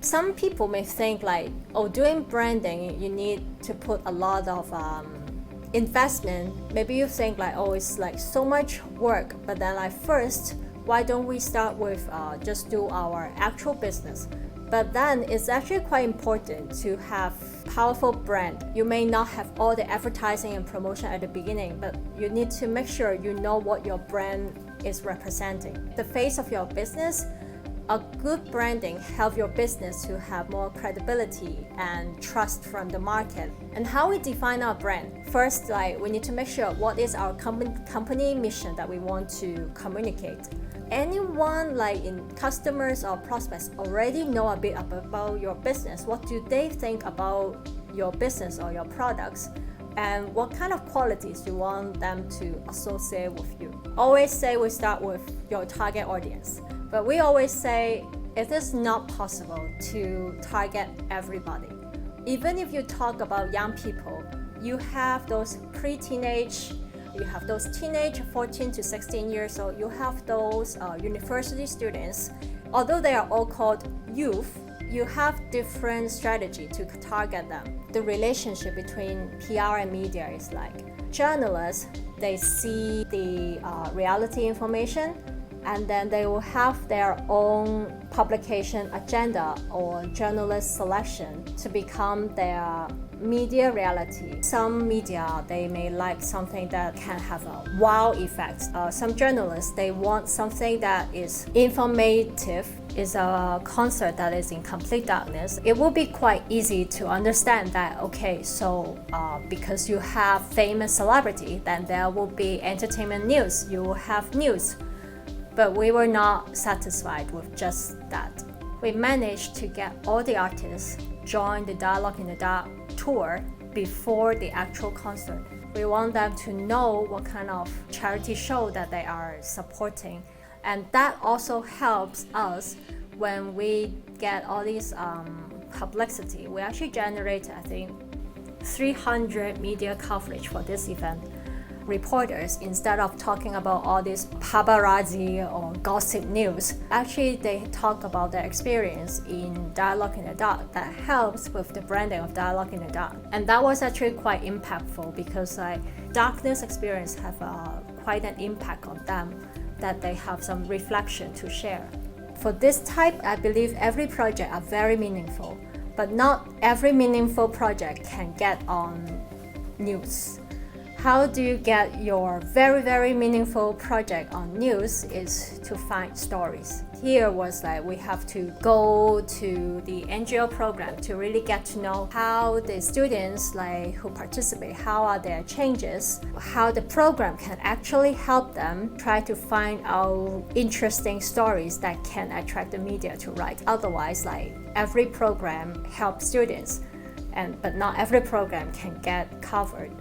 Some people may think like, oh, doing branding, you need to put a lot of investment. Maybe you think like, oh, it's like so much work, but then like first, why don't we start with just do our actual business? But then it's actually quite important to have powerful brand. You may not have all the advertising and promotion at the beginning, but you need to make sure you know what your brand is representing. The face of your business, a good branding helps your business to have more credibility and trust from the market. And how we define our brand? First, like we need to make sure what is our company mission that we want to communicate. Anyone like in customers or prospects already know a bit about your business. What do they think about your business or your products? And what kind of qualities you want them to associate with you? Always say we start with your target audience. But we always say it is not possible to target everybody. Even if you talk about young people, you have those pre-teenage, you have those teenage 14 to 16 years old, you have those university students. Although they are all called youth, you have different strategy to target them. The relationship between PR and media is like journalists, they see the reality information, and then they will have their own publication agenda or journalist selection to become their media reality. Some media, they may like something that can have a wow effect. Some journalists, they want something that is informative, is a concert that is in complete darkness. It will be quite easy to understand that, okay, so because you have famous celebrity, then there will be entertainment news, you will have news. But we were not satisfied with just that. We managed to get all the artists join the Dialogue in the Dark tour before the actual concert. We want them to know what kind of charity show that they are supporting. And that also helps us when we get all these publicity. We actually generated, I think, 300 media coverage for this event. Reporters, instead of talking about all this paparazzi or gossip news, actually they talk about their experience in Dialogue in the Dark that helps with the branding of Dialogue in the Dark. And that was actually quite impactful because darkness experience have quite an impact on them, that they have some reflection to share. For this type, I believe every project are very meaningful, but not every meaningful project can get on news. How do you get your very, very meaningful project on news is to find stories. Here was like we have to go to the NGO program to really get to know how the students like who participate, how are their changes, how the program can actually help them try to find out interesting stories that can attract the media to write. Otherwise, like every program helps students, but not every program can get covered.